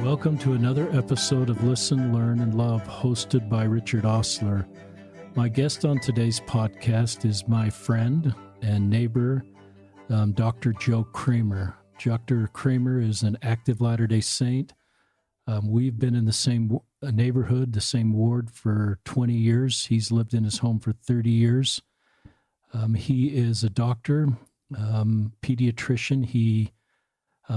Welcome to another episode of Listen, Learn, and Love, hosted by Richard Osler. My guest on today's podcast is my friend and neighbor, Dr. Joe Cramer. Dr. Cramer is an active Latter-day Saint. We've been in the same neighborhood, the same ward for 20 years. He's lived in his home for 30 years. He is a doctor, pediatrician. He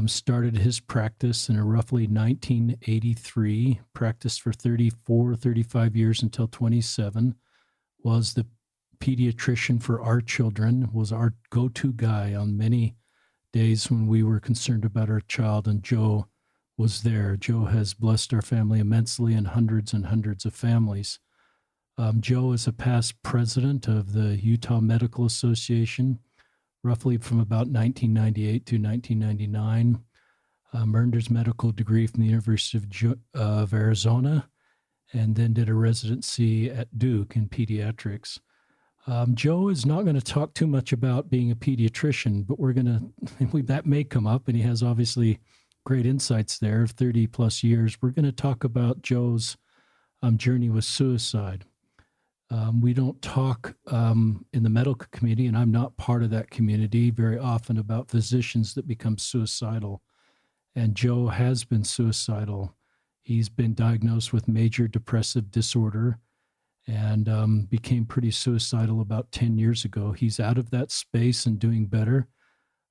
started his practice in roughly 1983, practiced for 35 years until 27, was the pediatrician for our children, was our go-to guy on many days when we were concerned about our child, and Joe was there. Joe has blessed our family immensely and hundreds of families. Joe is a past president of the Utah Medical Association, roughly from about 1998 to 1999. Earned his medical degree from the University of Arizona, and then did a residency at Duke in pediatrics. Joe is not going to talk too much about being a pediatrician, but that may come up, and he has obviously great insights there of 30 plus years. We're going to talk about Joe's journey with suicide. We don't talk in the medical community, and I'm not part of that community, very often about physicians that become suicidal. And Joe has been suicidal. He's been diagnosed with major depressive disorder and became pretty suicidal about 10 years ago. He's out of that space and doing better.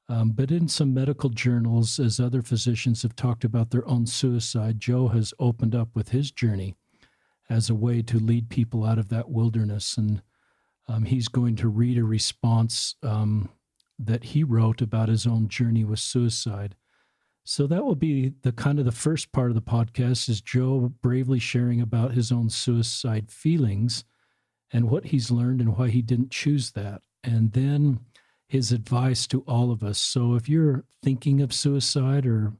But in some medical journals, as other physicians have talked about their own suicide, Joe has opened up with his journey as a way to lead people out of that wilderness. And he's going to read a response that he wrote about his own journey with suicide. So that will be the first part of the podcast, is Joe bravely sharing about his own suicide feelings and what he's learned and why he didn't choose that. And then his advice to all of us. So if you're thinking of suicide or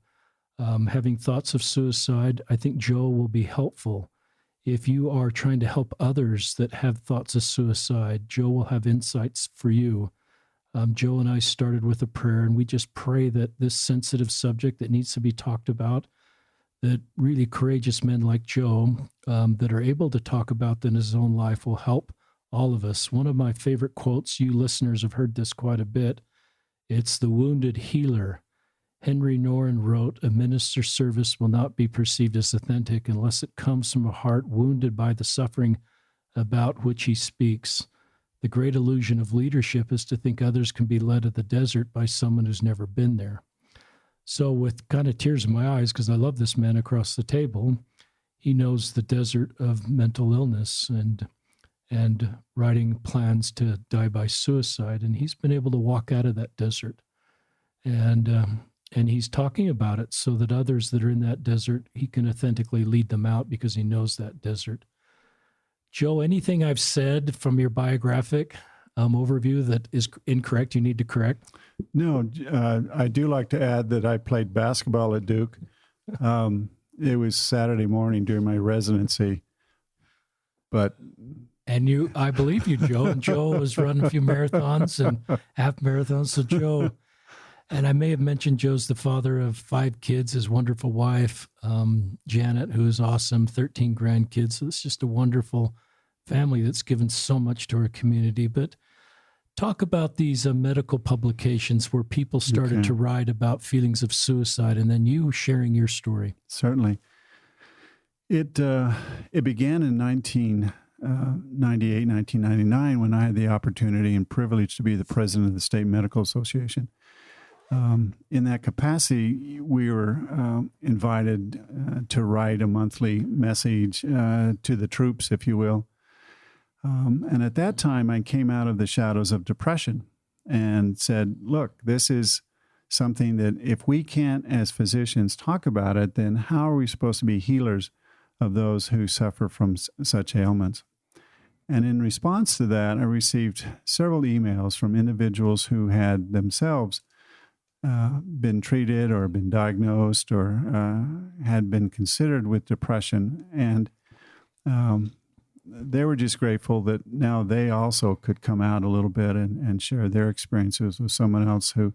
having thoughts of suicide, I think Joe will be helpful. If you are trying to help others that have thoughts of suicide, Joe will have insights for you. Joe and I started with a prayer, and we just pray that this sensitive subject that needs to be talked about, that really courageous men like Joe that are able to talk about in his own life will help all of us. One of my favorite quotes, you listeners have heard this quite a bit, it's the wounded healer. Henry Noren wrote, "A minister's service will not be perceived as authentic unless it comes from a heart wounded by the suffering about which he speaks. The great illusion of leadership is to think others can be led to the desert by someone who's never been there." So with kind of tears in my eyes, because I love this man across the table, he knows the desert of mental illness and writing plans to die by suicide. And he's been able to walk out of that desert. And he's talking about it so that others that are in that desert, he can authentically lead them out because he knows that desert. Joe, anything I've said from your biographic overview that is incorrect, you need to correct? No, I do like to add that I played basketball at Duke. It was Saturday morning during my residency, but... And I believe you, Joe. And Joe has run a few marathons and half marathons. So Joe, and I may have mentioned Joe's the father of 5 kids, his wonderful wife, Janet, who is awesome, 13 grandkids. So it's just a wonderful family that's given so much to our community. But talk about these medical publications where people started to write about feelings of suicide, and then you sharing your story. Certainly. It began in 1998, 1999, when I had the opportunity and privilege to be the president of the State Medical Association. In that capacity, we were invited to write a monthly message to the troops, if you will. And at that time, I came out of the shadows of depression and said, look, this is something that if we can't, as physicians, talk about it, then how are we supposed to be healers of those who suffer from such ailments? And in response to that, I received several emails from individuals who had themselves been treated or been diagnosed or had been considered with depression. And they were just grateful that now they also could come out a little bit and share their experiences with someone else who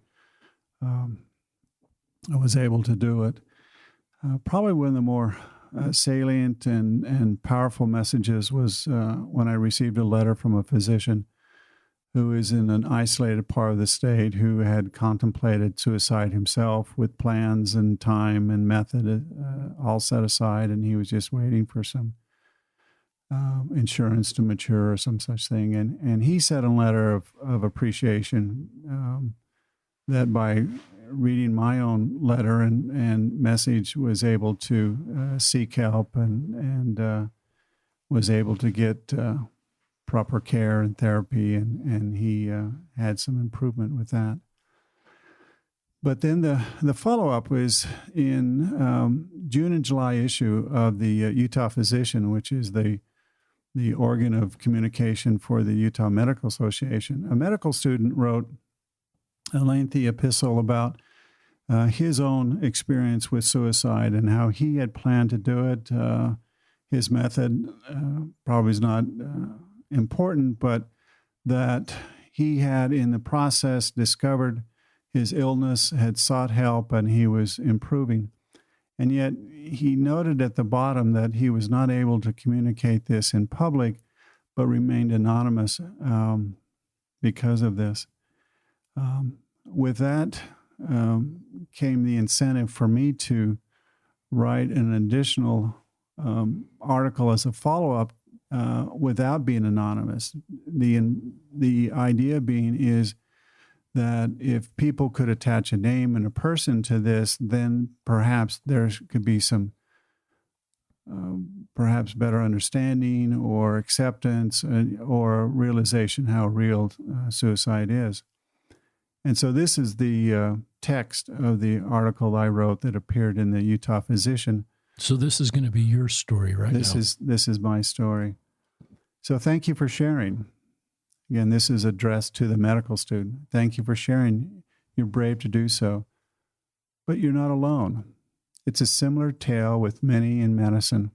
was able to do it. probably one of the more salient and powerful messages was when I received a letter from a physician who is in an isolated part of the state who had contemplated suicide himself with plans and time and method all set aside, and he was just waiting for some insurance to mature or some such thing. And he said a letter of appreciation that by reading my own letter and message was able to seek help and was able to get proper care and therapy, and he had some improvement with that. But then the follow-up was in June and July issue of the Utah Physician, which is the organ of communication for the Utah Medical Association. A medical student wrote a lengthy epistle about his own experience with suicide and how he had planned to do it. His method probably is not important, but that he had in the process discovered his illness, had sought help, and he was improving. And yet he noted at the bottom that he was not able to communicate this in public, but remained anonymous because of this. With that came the incentive for me to write an additional article as a follow-up without being anonymous. The idea being is that if people could attach a name and a person to this, then perhaps there could be some perhaps better understanding or acceptance or realization how real suicide is. And so this is the text of the article I wrote that appeared in the Utah Physician. So this is going to be your story right now. This is my story. So thank you for sharing. Again, this is addressed to the medical student. Thank you for sharing. You're brave to do so. But you're not alone. It's a similar tale with many in medicine.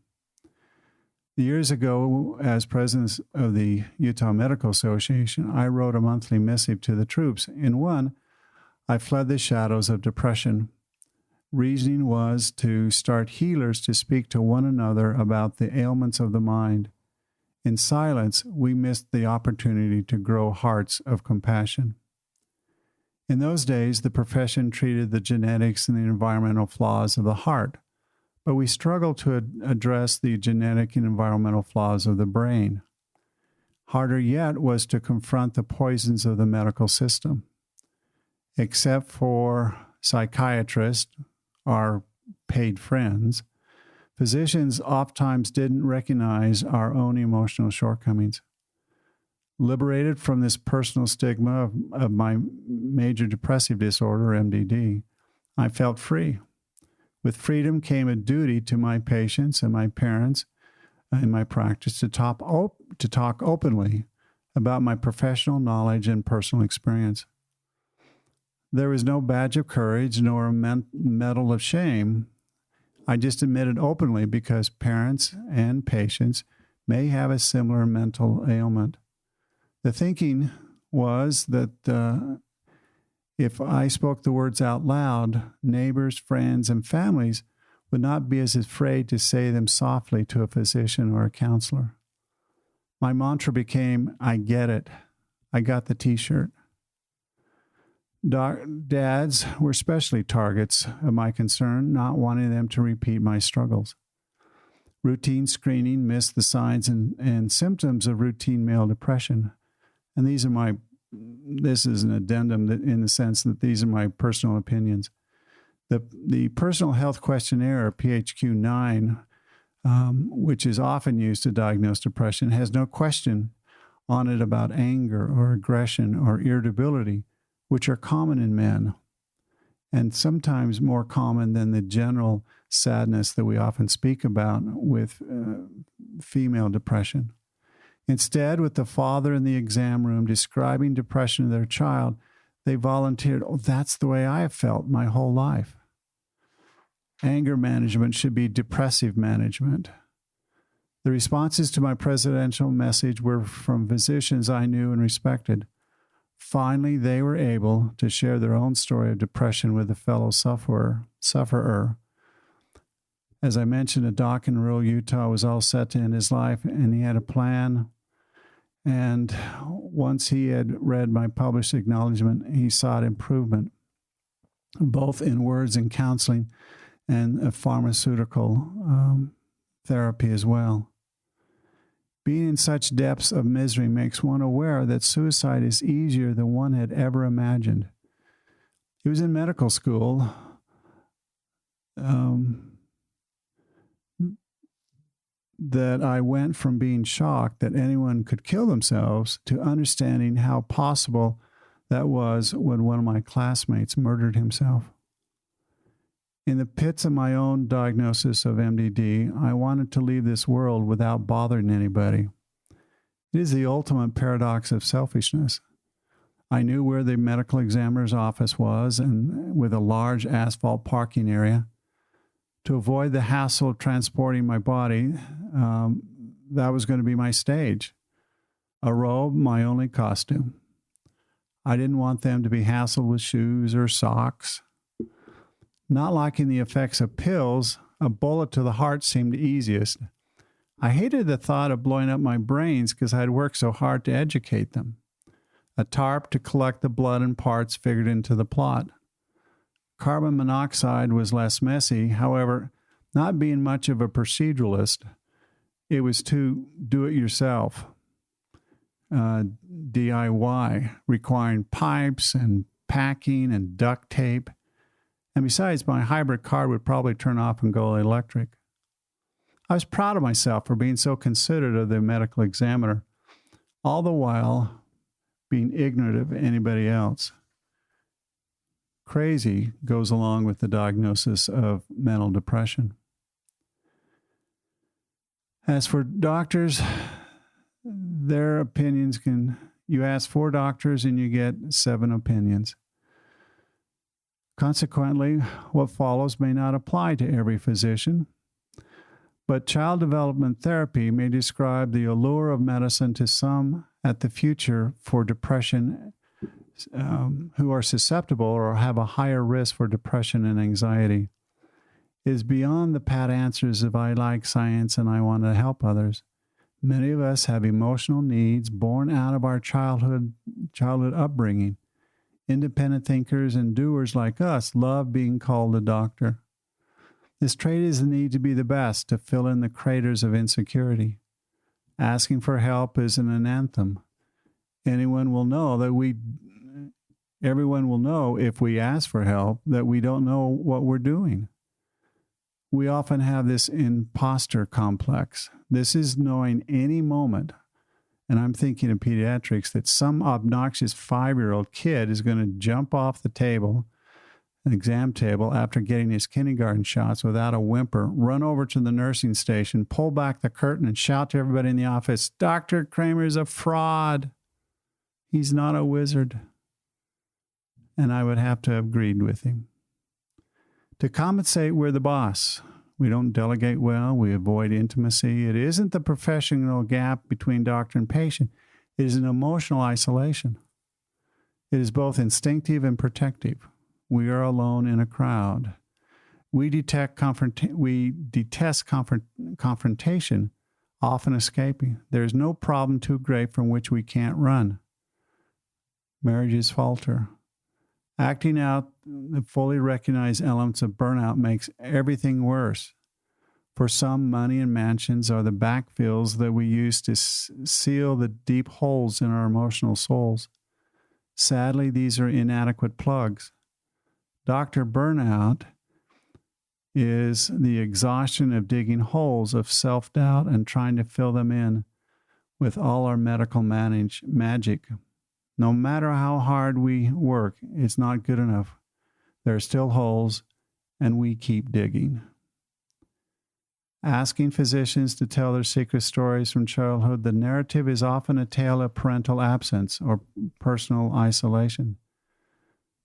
Years ago, as president of the Utah Medical Association, I wrote a monthly missive to the troops. In one, I fled the shadows of depression. Reasoning was to start healers to speak to one another about the ailments of the mind. In silence, we missed the opportunity to grow hearts of compassion. In those days, the profession treated the genetics and the environmental flaws of the heart, but we struggled to address the genetic and environmental flaws of the brain. Harder yet was to confront the poisons of the medical system. Except for psychiatrists, our paid friends, physicians oftentimes didn't recognize our own emotional shortcomings. Liberated from this personal stigma of my major depressive disorder, MDD, I felt free. With freedom came a duty to my patients and my parents in my practice to talk openly about my professional knowledge and personal experience. There was no badge of courage nor a medal of shame. I just admitted openly because parents and patients may have a similar mental ailment. The thinking was that if I spoke the words out loud, neighbors, friends, and families would not be as afraid to say them softly to a physician or a counselor. My mantra became, I get it. I got the t-shirt. Dads were especially targets of my concern, not wanting them to repeat my struggles. Routine screening missed the signs and symptoms of routine male depression. And this is an addendum that, in the sense that these are my personal opinions. The Personal Health Questionnaire, PHQ-9, which is often used to diagnose depression, has no question on it about anger or aggression or irritability, which are common in men, and sometimes more common than the general sadness that we often speak about with female depression. Instead, with the father in the exam room describing depression to their child, they volunteered, oh, that's the way I have felt my whole life. Anger management should be depressive management. The responses to my presidential message were from physicians I knew and respected. Finally, they were able to share their own story of depression with a fellow sufferer. As I mentioned, a doc in rural Utah was all set to end his life, and he had a plan. And once he had read my published acknowledgement, he sought improvement, both in words and counseling and a pharmaceutical therapy as well. Being in such depths of misery makes one aware that suicide is easier than one had ever imagined. He was in medical school. That I went from being shocked that anyone could kill themselves to understanding how possible that was when one of my classmates murdered himself. In the pits of my own diagnosis of MDD, I wanted to leave this world without bothering anybody. It is the ultimate paradox of selfishness. I knew where the medical examiner's office was, and with a large asphalt parking area. To avoid the hassle of transporting my body, that was going to be my stage. A robe, my only costume. I didn't want them to be hassled with shoes or socks. Not liking the effects of pills, a bullet to the heart seemed the easiest. I hated the thought of blowing up my brains because I had worked so hard to educate them. A tarp to collect the blood and parts figured into the plot. Carbon monoxide was less messy. However, not being much of a proceduralist, it was too do-it-yourself, DIY, requiring pipes and packing and duct tape. And besides, my hybrid car would probably turn off and go electric. I was proud of myself for being so considerate of the medical examiner, all the while being ignorant of anybody else. Crazy goes along with the diagnosis of mental depression. As for doctors, their opinions you ask 4 doctors and you get 7 opinions. Consequently, what follows may not apply to every physician, but child development therapy may describe the allure of medicine to some at the future for depression who are susceptible or have a higher risk for depression and anxiety. It is beyond the pat answers of I like science and I want to help others. Many of us have emotional needs born out of our childhood upbringing. Independent thinkers and doers like us love being called a doctor. This trait is the need to be the best, to fill in the craters of insecurity. Asking for help isn't an anthem. Everyone will know if we ask for help that we don't know what we're doing. We often have this imposter complex. This is knowing any moment, and I'm thinking of pediatrics, that some obnoxious 5-year-old kid is going to jump off the table, an exam table, after getting his kindergarten shots without a whimper, run over to the nursing station, pull back the curtain, and shout to everybody in the office, "Dr. Cramer is a fraud. He's not a wizard." And I would have to have agreed with him. To compensate, we're the boss. We don't delegate well. We avoid intimacy. It isn't the professional gap between doctor and patient. It is an emotional isolation. It is both instinctive and protective. We are alone in a crowd. We detest confrontation, often escaping. There is no problem too great from which we can't run. Marriages falter. Acting out the fully recognized elements of burnout makes everything worse. For some, money and mansions are the backfills that we use to seal the deep holes in our emotional souls. Sadly, these are inadequate plugs. Doctor burnout is the exhaustion of digging holes of self-doubt and trying to fill them in with all our medical magic. No matter how hard we work, it's not good enough. There are still holes, and we keep digging. Asking physicians to tell their secret stories from childhood, the narrative is often a tale of parental absence or personal isolation.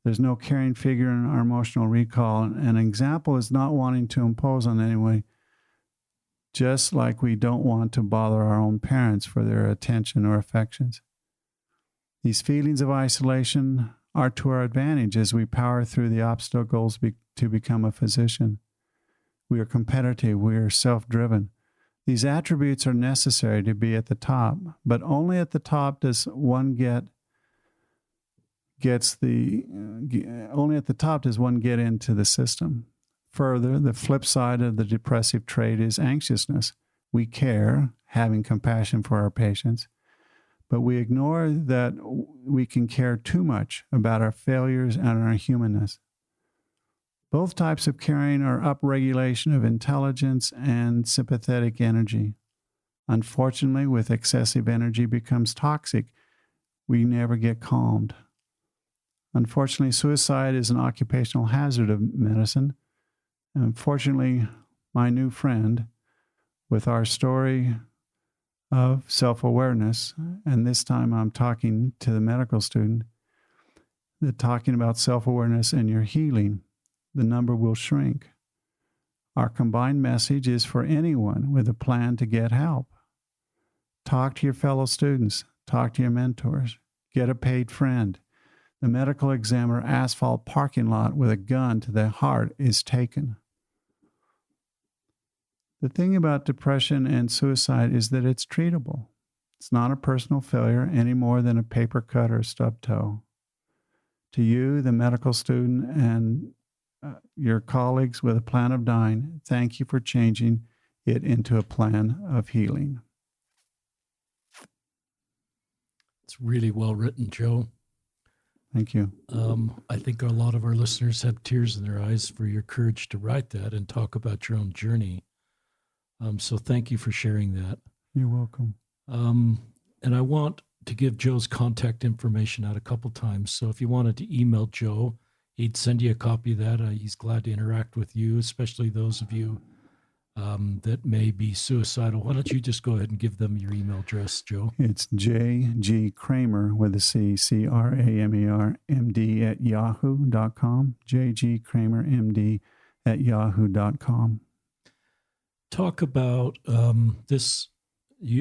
There's no caring figure in our emotional recall. An example is not wanting to impose on anyone, just like we don't want to bother our own parents for their attention or affections. These feelings of isolation are to our advantage as we power through the obstacles to become a physician. We are competitive. We are self-driven. These attributes are necessary to be at the top, but only at the top does one get into the system. Further, the flip side of the depressive trait is anxiousness. We care, having compassion for our patients, but we ignore that we can care too much about our failures and our humanness. Both types of caring are upregulation of intelligence and sympathetic energy. Unfortunately, with excessive energy becomes toxic. We never get calmed. Unfortunately, suicide is an occupational hazard of medicine. And unfortunately, my new friend, with our story of self-awareness, and this time I'm talking to the medical student, that talking about self-awareness and your healing, the number will shrink. Our combined message is for anyone with a plan to get help. Talk to your fellow students. Talk to your mentors. Get a paid friend. The medical examiner asphalt parking lot with a gun to the heart is taken. The thing about depression and suicide is that it's treatable. It's not a personal failure any more than a paper cut or a stubbed toe. To you, the medical student, and your colleagues with a plan of dying, thank you for changing it into a plan of healing. It's really well written, Joe. Thank you. I think a lot of our listeners have tears in their eyes for your courage to write that and talk about your own journey. So thank you for sharing that. You're welcome. And I want to give Joe's contact information out a couple times. So if you wanted to email Joe, he'd send you a copy of that. He's glad to interact with you, especially those of you that may be suicidal. Why don't you just go ahead and give them your email address, Joe? It's J.G. Cramer with a C, C-R-A-M-E-R, M-D at yahoo.com, J.G. Cramer, M-D at yahoo.com. Talk about this.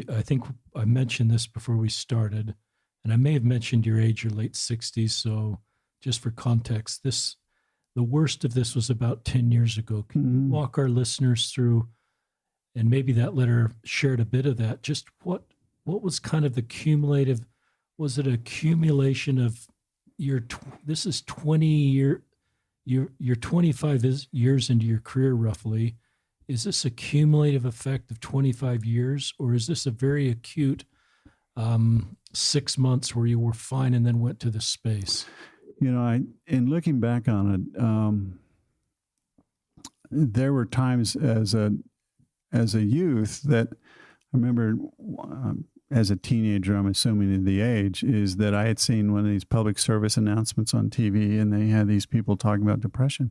I think I mentioned this before we started, and I may have mentioned your age, your late 60s. So just for context, the worst of this was about 10 years ago. Can you walk our listeners through, and maybe that letter shared a bit of that, just what was kind of the cumulative, was it a accumulation of this is 20 you're 25 years into your career roughly. Is this a cumulative effect of 25 years, or is this a very acute 6 months where you were fine and then went to the space? You know, in looking back on it, there were times as a youth that I remember as a teenager, I'm assuming the age, is that I had seen one of these public service announcements on TV, and they had these people talking about depression.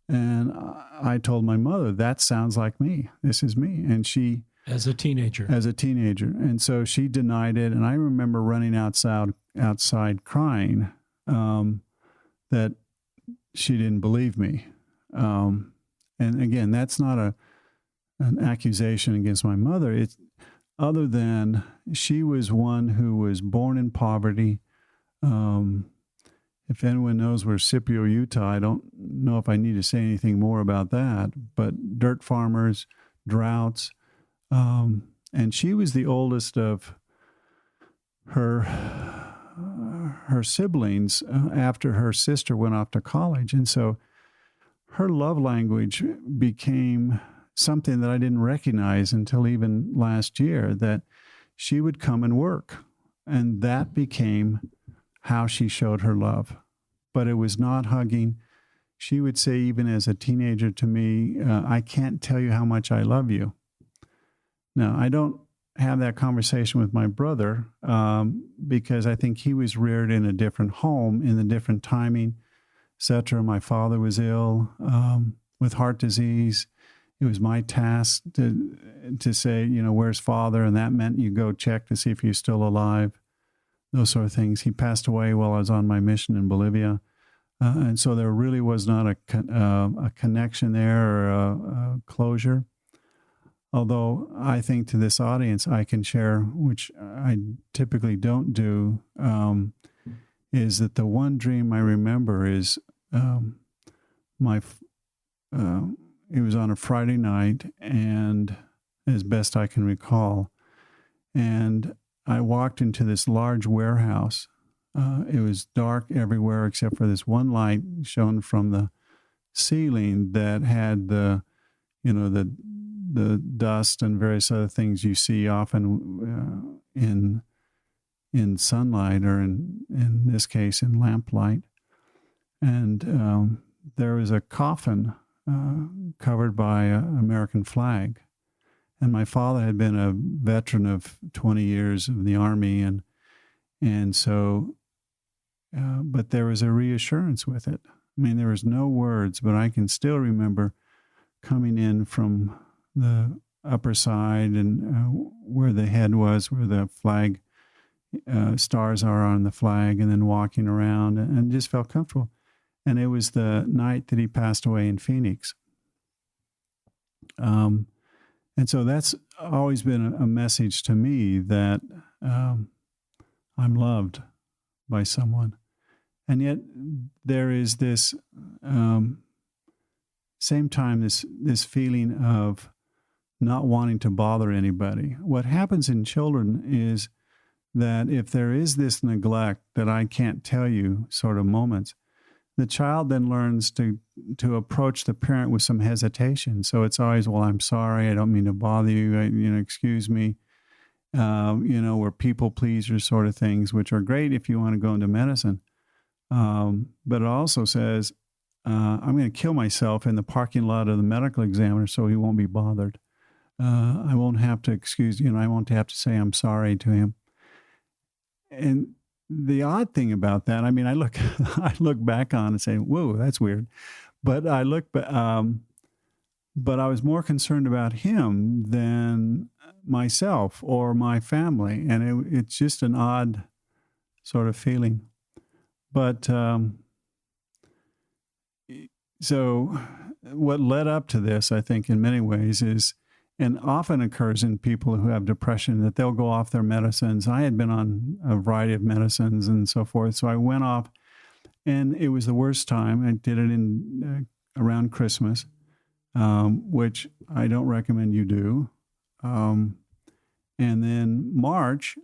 And I told my mother, that sounds like me. This is me. And she... As a teenager. And so she denied it. And I remember running outside crying that she didn't believe me. And again, that's not an accusation against my mother. It's other than she was one who was born in poverty. If anyone knows where Scipio, Utah, I don't know if I need to say anything more about that, but dirt farmers, droughts. And she was the oldest of her siblings after her sister went off to college. And so her love language became something that I didn't recognize until even last year, that she would come and work. And that became how she showed her love. But it was not hugging. She would say, even as a teenager to me, I can't tell you how much I love you. Now, I don't have that conversation with my brother because I think he was reared in a different home, in a different timing, etc. My father was ill with heart disease. It was my task to say, where's father? And that meant you go check to see if he's still alive, those sort of things. He passed away while I was on my mission in Bolivia. And so there really was not a connection there or a closure. Although I think to this audience I can share, which I typically don't do, is that the one dream I remember is it was on a Friday night, and as best I can recall, and I walked into this large warehouse. It was dark everywhere except for this one light shone from the ceiling that had the dust and various other things you see often in sunlight, or in this case in lamplight. And there was a coffin covered by an American flag. And my father had been a veteran of 20 years of the Army, and so, but there was a reassurance with it. I mean, there was no words, but I can still remember coming in from the upper side and where the head was, where the flag stars are on the flag, and then walking around and just felt comfortable. And it was the night that he passed away in Phoenix. And so that's always been a message to me that I'm loved by someone. And yet there is this same time, this feeling of not wanting to bother anybody. What happens in children is that if there is this neglect that I can't tell you sort of moments, the child then learns to approach the parent with some hesitation. So it's always, well, I'm sorry, I don't mean to bother you, excuse me. We're people pleasers sort of things, which are great if you want to go into medicine. But it also says, I'm going to kill myself in the parking lot of the medical examiner so he won't be bothered. I won't have to I won't have to say I'm sorry to him. And the odd thing about that, I mean, I look back on and say, whoa, that's weird. But I but I was more concerned about him than myself or my family. And it's just an odd sort of feeling. But so what led up to this, I think, in many ways is, and often occurs in people who have depression, that they'll go off their medicines. I had been on a variety of medicines and so forth. So I went off, and it was the worst time. I did it in around Christmas, which I don't recommend you do. And then March,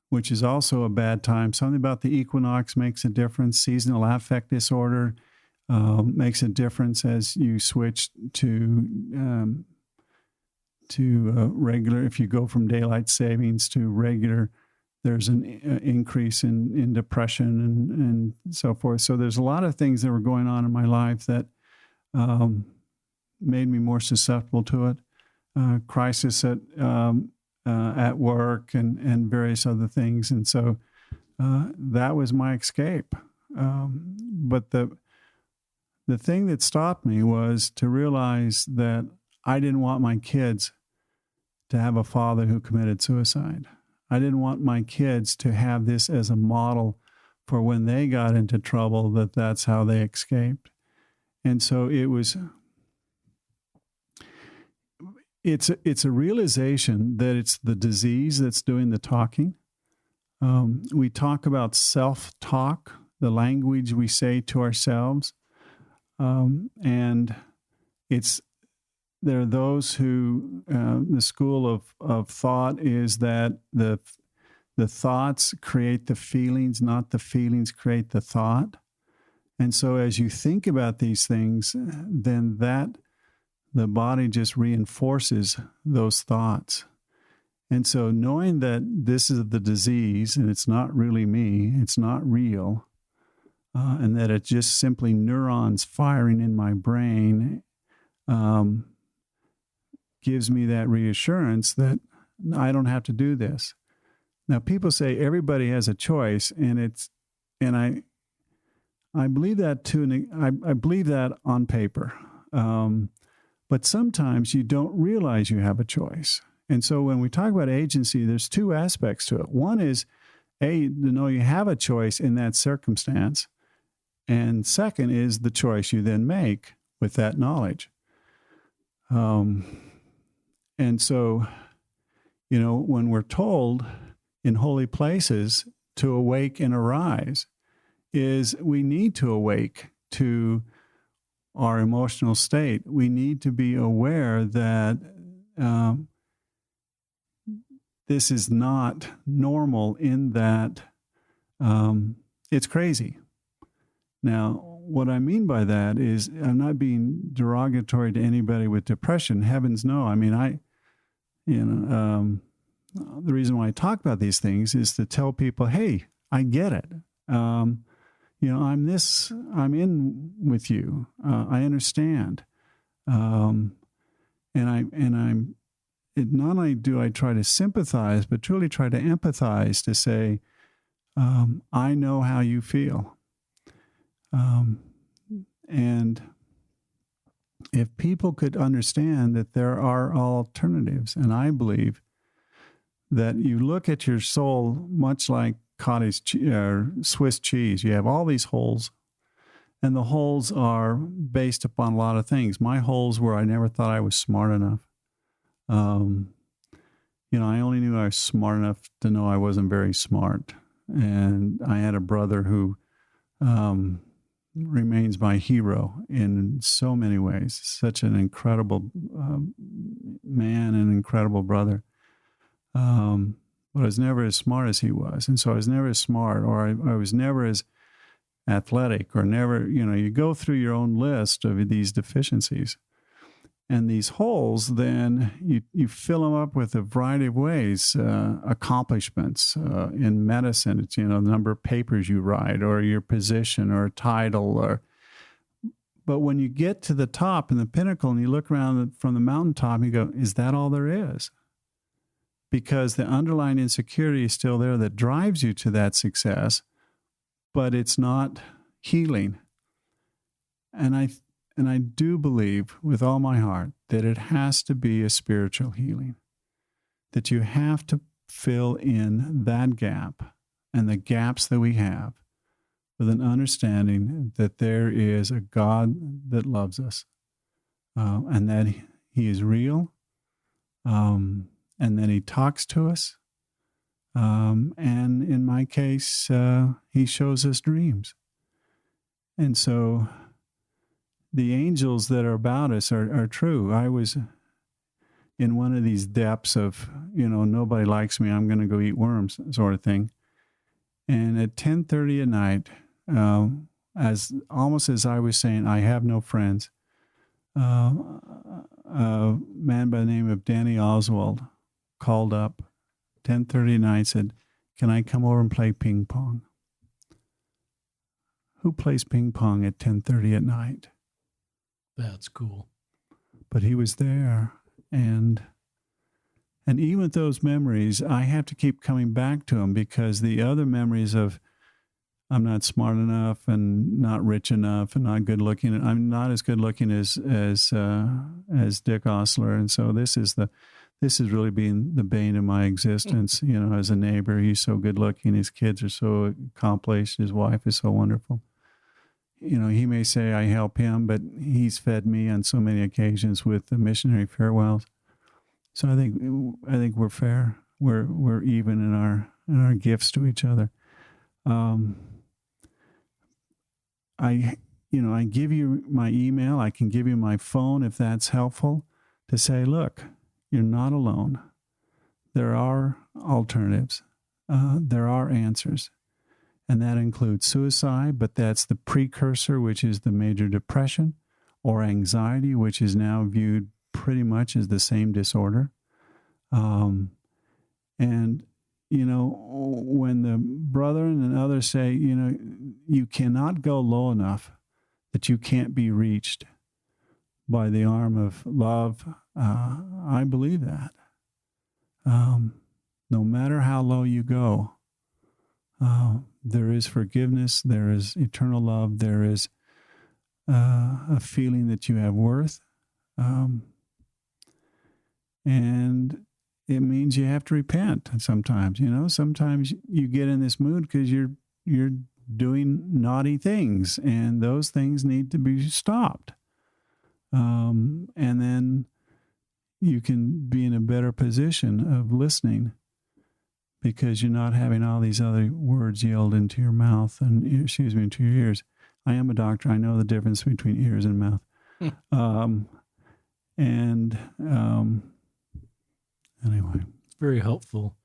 which is also a bad time. Something about the equinox makes a difference. Seasonal affect disorder makes a difference as you switch to regular. If you go from daylight savings to regular, there's an increase in depression and so forth. So there's a lot of things that were going on in my life that made me more susceptible to it. Crisis at work and various other things. And so that was my escape. But the thing that stopped me was to realize that I didn't want my kids to have a father who committed suicide. I didn't want my kids to have this as a model for when they got into trouble, that's how they escaped. And so it's a realization that it's the disease that's doing the talking. We talk about self-talk, the language we say to ourselves. And there are those who, the school of thought is that the thoughts create the feelings, not the feelings create the thought. And so as you think about these things, then the body just reinforces those thoughts. And so knowing that this is the disease and it's not really me, it's not real, and that it's just simply neurons firing in my brain, gives me that reassurance that I don't have to do this. Now, people say everybody has a choice, and I believe that too. I believe that on paper, but sometimes you don't realize you have a choice. And so when we talk about agency, there's two aspects to it. One is to know you have a choice in that circumstance. And second is the choice you then make with that knowledge. And so, when we're told in holy places to awake and arise, is we need to awake to our emotional state, we need to be aware that this is not normal, in that it's crazy. Now, what I mean by that is, I'm not being derogatory to anybody with depression. Heavens no. I mean, the reason why I talk about these things is to tell people, hey, I get it. I'm in with you. I understand. Not only do I try to sympathize, but truly try to empathize, to say, I know how you feel. And if people could understand that there are alternatives, and I believe that you look at your soul much like Swiss cheese. You have all these holes, and the holes are based upon a lot of things. My holes were, I never thought I was smart enough. I only knew I was smart enough to know I wasn't very smart. And I had a brother who remains my hero in so many ways. Such an incredible man, an incredible brother. But I was never as smart as he was. And so I was never as smart, or I was never as athletic, or never, you go through your own list of these deficiencies. And these holes, then you fill them up with a variety of ways, accomplishments in medicine. It's, the number of papers you write, or your position, or a title. But when you get to the top and the pinnacle, and you look around from the mountaintop, you go, is that all there is? Because the underlying insecurity is still there that drives you to that success, but it's not healing. And I do believe with all my heart that it has to be a spiritual healing, that you have to fill in that gap and the gaps that we have with an understanding that there is a God that loves us, and that he is real, and then he talks to us. And in my case, he shows us dreams. And so the angels that are about us are true. I was in one of these depths of, nobody likes me, I'm going to go eat worms sort of thing. And at 10:30 at night, almost as I was saying, I have no friends, a man by the name of Danny Oswald called up 10:30 at night, said, can I come over and play ping pong? Who plays ping pong at 10:30 at night? That's cool. But he was there, and even with those memories, I have to keep coming back to them, because the other memories of I'm not smart enough, and not rich enough, and not good looking. I'm not as good looking as Dick Osler, and so this is really been the bane of my existence. As a neighbor, he's so good looking, his kids are so accomplished, his wife is so wonderful. He may say I help him, but he's fed me on so many occasions with the missionary farewells. So I think we're fair. We're even in our gifts to each other. I give you my email. I can give you my phone if that's helpful, to say, look, you're not alone. There are alternatives. There are answers. And that includes suicide, but that's the precursor, which is the major depression, or anxiety, which is now viewed pretty much as the same disorder. And, when the brethren and others say, you cannot go low enough that you can't be reached by the arm of love, I believe that. No matter how low you go, there is forgiveness, there is eternal love, there is a feeling that you have worth. And it means you have to repent sometimes. Sometimes you get in this mood because you're doing naughty things, and those things need to be stopped. And then you can be in a better position of listening, because you're not having all these other words yelled into your mouth into your ears. I am a doctor. I know the difference between ears and mouth. Anyway. Very helpful.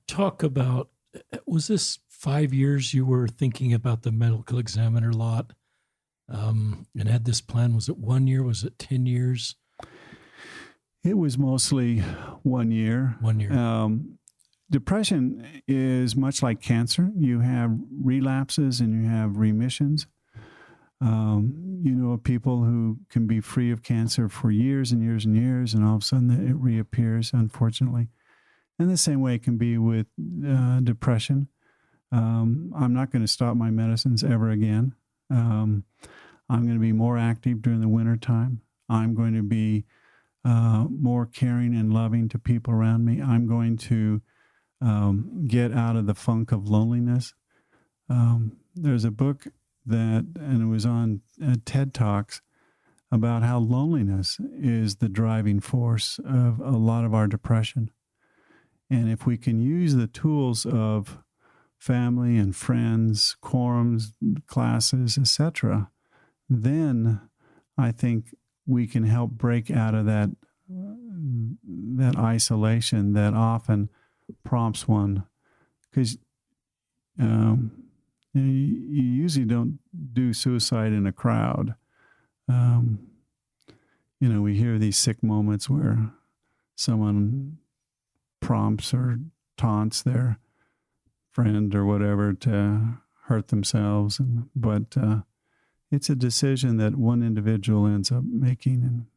Talk about, was this 5 years you were thinking about the medical examiner lot and had this plan? Was it 1 year? Was it 10 years? It was mostly 1 year. 1 year. Depression is much like cancer. You have relapses and you have remissions. You know of people who can be free of cancer for years and years and years, and all of a sudden it reappears, unfortunately. And the same way it can be with depression. I'm not going to stop my medicines ever again. I'm going to be more active during the wintertime. I'm going to be more caring and loving to people around me. I'm going to get out of the funk of loneliness. There's a book and it was on TED Talks about how loneliness is the driving force of a lot of our depression. And if we can use the tools of family and friends, quorums, classes, etc., then I think we can help break out of that isolation that often prompts one. Because you usually don't do suicide in a crowd. We hear these sick moments where someone prompts or taunts their friend or whatever to hurt themselves. But it's a decision that one individual ends up making.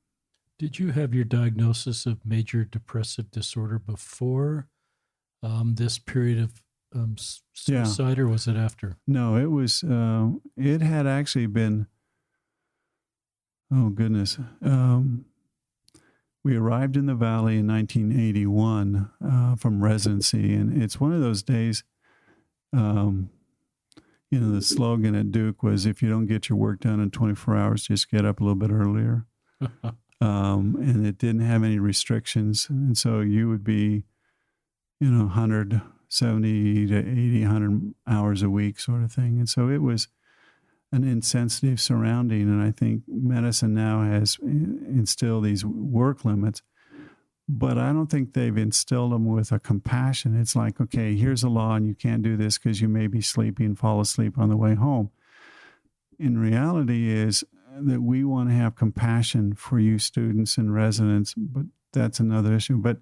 Did you have your diagnosis of major depressive disorder before this period of suicide, or was it after? No, it was, it had actually been, oh goodness. We arrived in the Valley in 1981 from residency, and it's one of those days, the slogan at Duke was, if you don't get your work done in 24 hours, just get up a little bit earlier. And it didn't have any restrictions. And so you would be, 170 to 80, 100 hours a week sort of thing. And so it was an insensitive surrounding. And I think medicine now has instilled these work limits, but I don't think they've instilled them with a compassion. It's like, okay, here's a law and you can't do this because you may be sleepy and fall asleep on the way home. In reality is that we want to have compassion for you students and residents, but that's another issue. But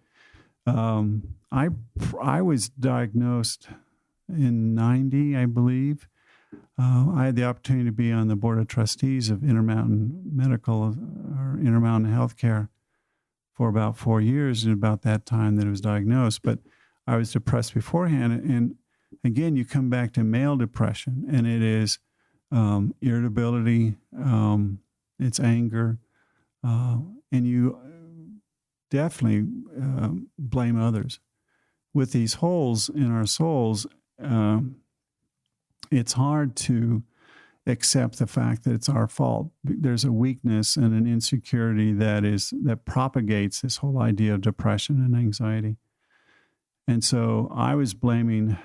I was diagnosed in 90, I believe. I had the opportunity to be on the board of trustees of Intermountain Medical or Intermountain Healthcare for about 4 years, and about that time that it was diagnosed. But I was depressed beforehand. And again, you come back to male depression, and it is irritability, it's anger, and you definitely blame others. With these holes in our souls, it's hard to accept the fact that it's our fault. There's a weakness and an insecurity that propagates this whole idea of depression and anxiety. And so I was blaming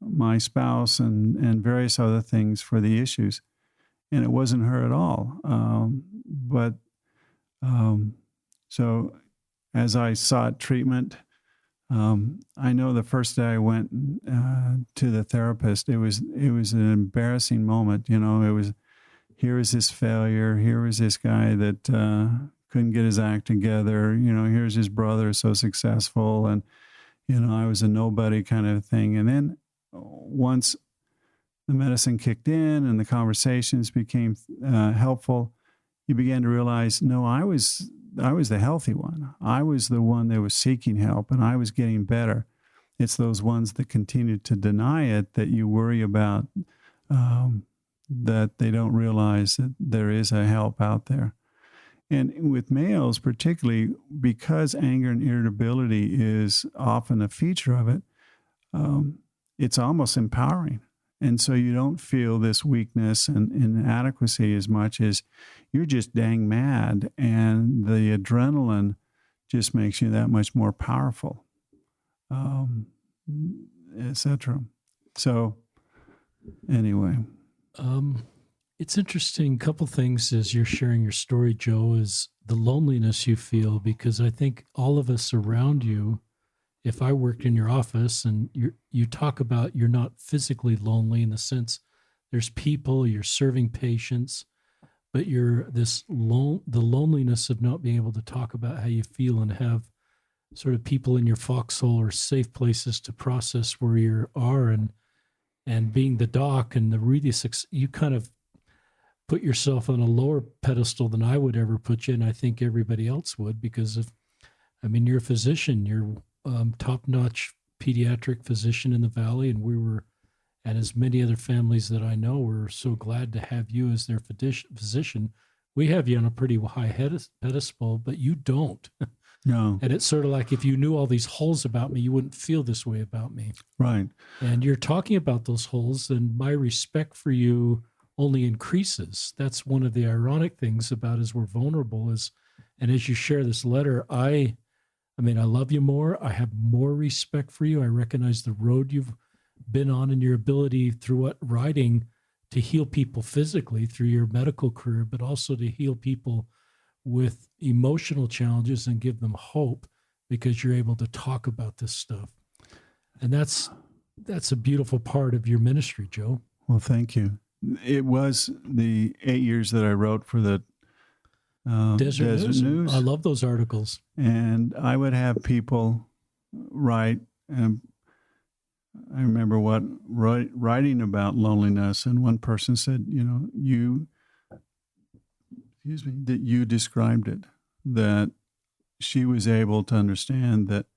my spouse and various other things for the issues, and it wasn't her at all. So as I sought treatment, I know the first day I went to the therapist, it was an embarrassing moment. It was, here was this failure. Here was this guy that couldn't get his act together. Here's his brother, so successful. And, I was a nobody kind of thing. And then once the medicine kicked in and the conversations became helpful, you began to realize, no, I was the healthy one. I was the one that was seeking help, and I was getting better. It's those ones that continue to deny it that you worry about, that they don't realize that there is a help out there. And with males, particularly because anger and irritability is often a feature of it, it's almost empowering. And so you don't feel this weakness and inadequacy as much as you're just dang mad, and the adrenaline just makes you that much more powerful, etc. So anyway. It's interesting. A couple things as you're sharing your story, Joe, is the loneliness you feel, because I think all of us around you, if I worked in your office and you talk about you're not physically lonely in the sense there's people, you're serving patients, but you're the loneliness of not being able to talk about how you feel and have sort of people in your foxhole or safe places to process where you are, and being the doc and the really you kind of put yourself on a lower pedestal than I would ever put you, and I think everybody else would, because you're a physician, you're top-notch pediatric physician in the Valley, and as many other families that I know, we're so glad to have you as their physician. We have you on a pretty high pedestal, but you don't. No. And it's sort of like if you knew all these holes about me, you wouldn't feel this way about me. Right. And you're talking about those holes, and my respect for you only increases. That's one of the ironic things about as we're vulnerable and as you share this letter, I love you more. I have more respect for you. I recognize the road you've been on and your ability through writing to heal people physically through your medical career, but also to heal people with emotional challenges and give them hope because you're able to talk about this stuff. And that's a beautiful part of your ministry, Joe. Well, thank you. It was the 8 years that I wrote for the Desert News. I love those articles. And I would have people write, and I remember writing about loneliness, and one person said, that you described it, that she was able to understand that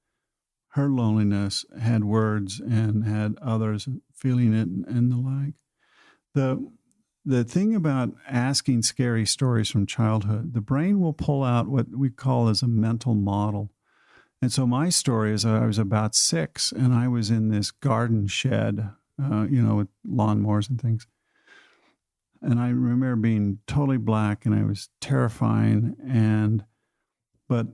her loneliness had words and had others feeling it and the like. The thing about asking scary stories from childhood, the brain will pull out what we call as a mental model. And so my story is I was about 6 and I was in this garden shed, with lawnmowers and things. And I remember being totally black and I was terrifying. But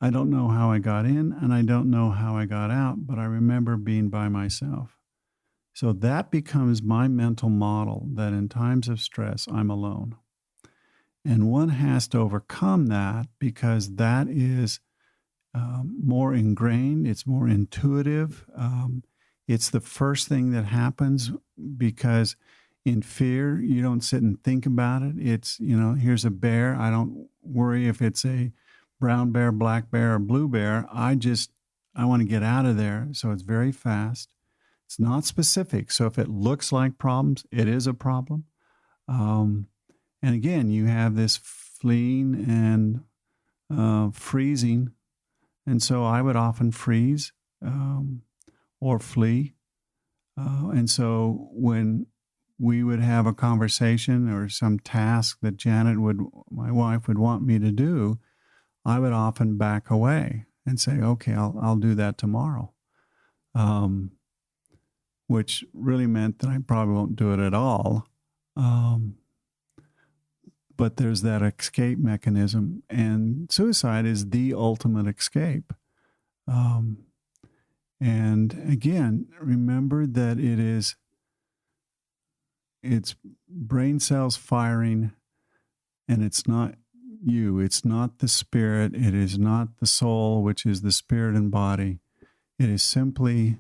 I don't know how I got in and I don't know how I got out, but I remember being by myself. So that becomes my mental model that in times of stress, I'm alone. And one has to overcome that because that is more ingrained. It's more intuitive. It's the first thing that happens because in fear, you don't sit and think about it. It's, here's a bear. I don't worry if it's a brown bear, black bear, or blue bear. I want to get out of there. So it's very fast. It's not specific. So if it looks like problems, it is a problem. And again, you have this fleeing and freezing. And so I would often freeze or flee. And so when we would have a conversation or some task that my wife would want me to do, I would often back away and say, okay, I'll do that tomorrow. Which really meant that I probably won't do it at all. But there's that escape mechanism, and suicide is the ultimate escape. And again, remember that it's brain cells firing, and it's not you. It's not the spirit. It is not the soul, which is the spirit and body. It is simply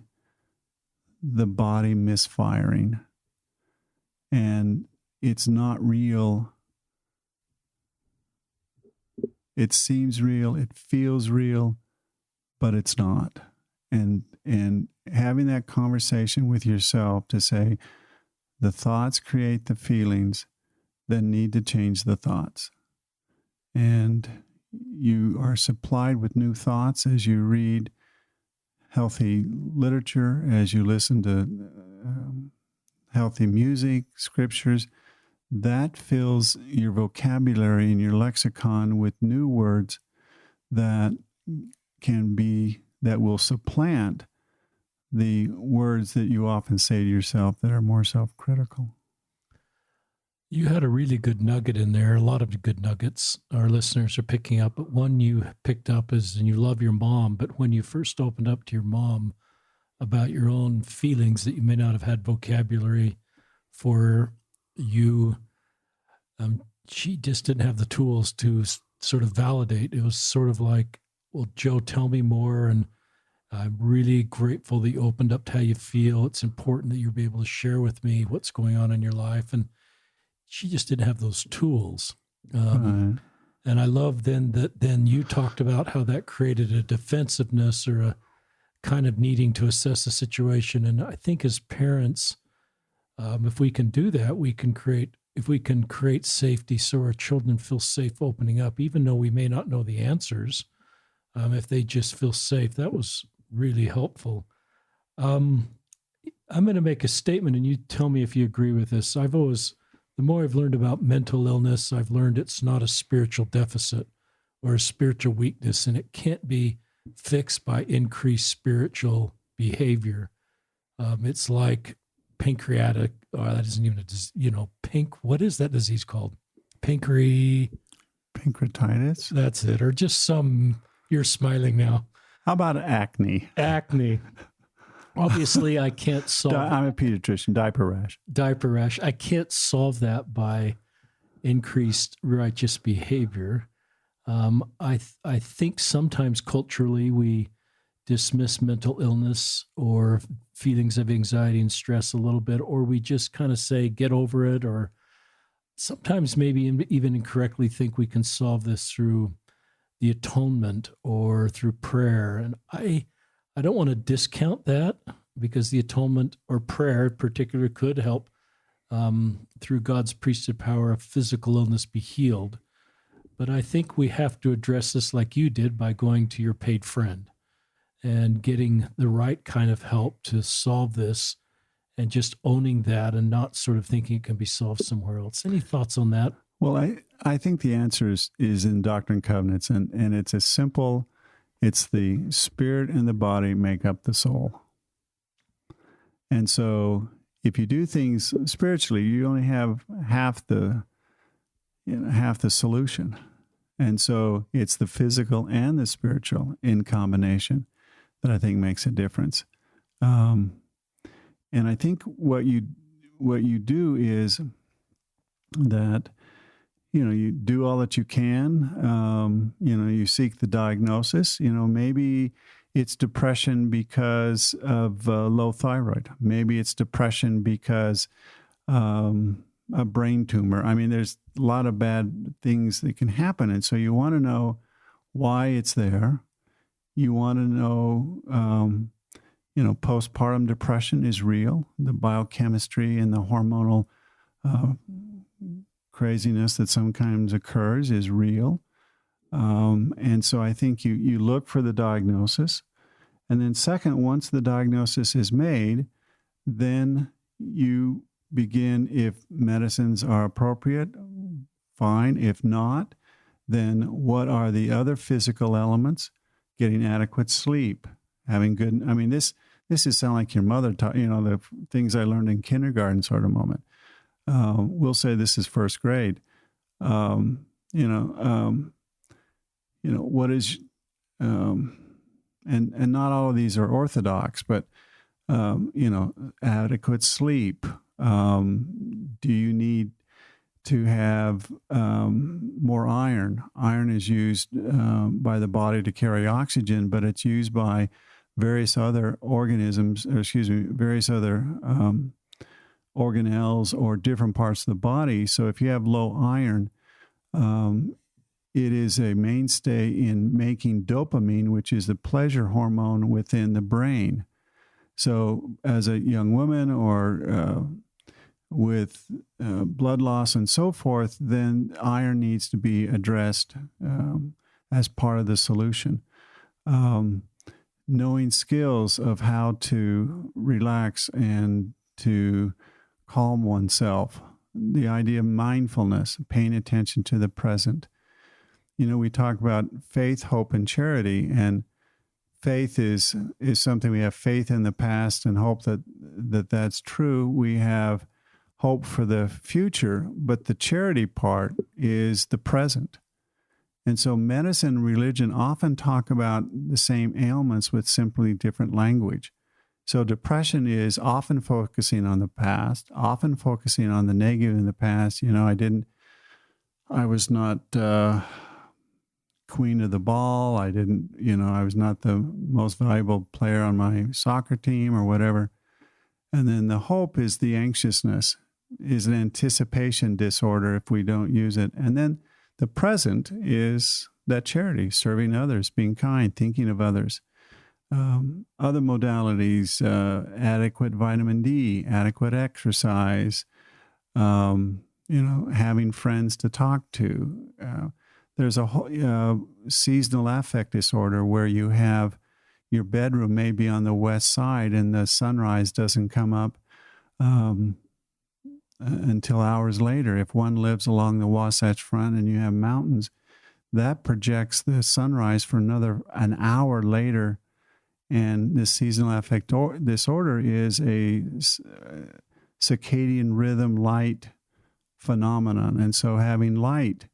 the body misfiring. And it's not real. It seems real. It feels real, but it's not. And having that conversation with yourself to say, the thoughts create the feelings that need to change the thoughts. And you are supplied with new thoughts as you read healthy literature, as you listen to healthy music, scriptures. That fills your vocabulary and your lexicon with new words that will supplant the words that you often say to yourself that are more self-critical. You had a really good nugget in there, a lot of good nuggets our listeners are picking up, but one you picked up is, and you love your mom, but when you first opened up to your mom about your own feelings that you may not have had vocabulary for, you she just didn't have the tools to sort of validate. It was sort of like, well, Joe, tell me more. And I'm really grateful that you opened up to how you feel. It's important that you'll be able to share with me what's going on in your life. And she just didn't have those tools. And I love then you talked about how that created a defensiveness or a kind of needing to assess the situation. And I think as parents, if we can do that, if we can create safety so our children feel safe opening up, even though we may not know the answers, if they just feel safe, that was really helpful. I'm going to make a statement and you tell me if you agree with this. The more I've learned about mental illness, I've learned it's not a spiritual deficit or a spiritual weakness, and it can't be fixed by increased spiritual behavior. It's like pancreatic, that isn't even what is that disease called? Pancreatitis? That's it. Or just you're smiling now. How about acne? Acne. Obviously, I can't solve I'm a pediatrician, diaper rash. I can't solve that by increased righteous behavior. I think sometimes culturally we dismiss mental illness or feelings of anxiety and stress a little bit, or we just kind of say, get over it, or sometimes maybe even incorrectly think we can solve this through the atonement or through prayer. And I don't want to discount that, because the atonement or prayer in particular could help through God's priesthood power of physical illness be healed. But I think we have to address this like you did by going to your paid friend and getting the right kind of help to solve this and just owning that and not sort of thinking it can be solved somewhere else. Any thoughts on that? Well, I think the answer is in Doctrine and Covenants, and it's as simple. It's the spirit and the body make up the soul. And so if you do things spiritually, you only have half the solution. And so it's the physical and the spiritual in combination that I think makes a difference. And I think what you do is that, you do all that you can. You seek the diagnosis. Maybe it's depression because of low thyroid. Maybe it's depression because a brain tumor. I mean, there's a lot of bad things that can happen. And so you want to know why it's there. You want to know, postpartum depression is real. The biochemistry and the hormonal craziness that sometimes occurs is real. And so I think you look for the diagnosis. And then second, once the diagnosis is made, then you begin, if medicines are appropriate, fine. If not, then what are the other physical elements? Getting adequate sleep, having good, this is sound like your mother taught, the things I learned in kindergarten sort of moment. We'll say this is first grade. What is, and not all of these are orthodox, but, adequate sleep. Do you need to have more iron? Iron is used by the body to carry oxygen, but it's used by various other organisms, various other organelles or different parts of the body. So if you have low iron, it is a mainstay in making dopamine, which is the pleasure hormone within the brain. So as a young woman or with blood loss and so forth, then iron needs to be addressed as part of the solution. Knowing skills of how to relax and to calm oneself, the idea of mindfulness, paying attention to the present. We talk about faith, hope, and charity, and faith is something we have faith in the past and hope that's true. We have hope for the future, but the charity part is the present. And so medicine and religion often talk about the same ailments with simply different language. So depression is often focusing on the past, often focusing on the negative in the past. I didn't I was not queen of the ball. I didn't, I was not the most valuable player on my soccer team or whatever. And then the hope is the anxiousness, is an anticipation disorder if we don't use it. And then the present is that charity, serving others, being kind, thinking of others. Other modalities, adequate vitamin D, adequate exercise, having friends to talk to. There's a whole seasonal affect disorder where you have your bedroom may be on the west side and the sunrise doesn't come up until hours later. If one lives along the Wasatch Front and you have mountains, that projects the sunrise for an hour later. And this seasonal affect disorder is a circadian rhythm light phenomenon. And so having light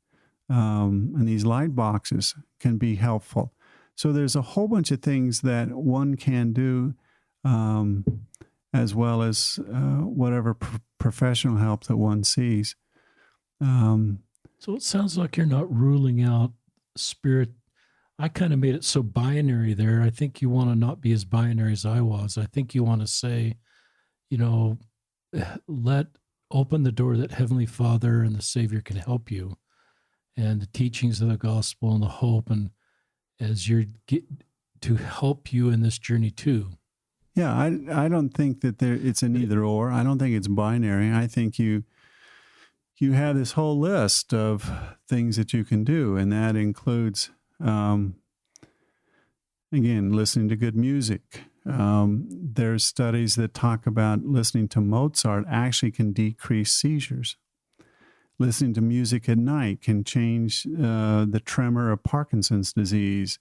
and these light boxes can be helpful. So there's a whole bunch of things that one can do, as well as whatever professional help that one sees. So it sounds like you're not ruling out spirit. I kind of made it so binary there. I think you want to not be as binary as I was. I think you want to say, open the door that Heavenly Father and the Savior can help you, and the teachings of the gospel and the hope, and as you're to help you in this journey too. Yeah, I don't think that it's an either or. I don't think it's binary. I think you have this whole list of things that you can do, and that includes, again, listening to good music. There's studies that talk about listening to Mozart actually can decrease seizures. Listening to music at night can change the tremor of Parkinson's disease.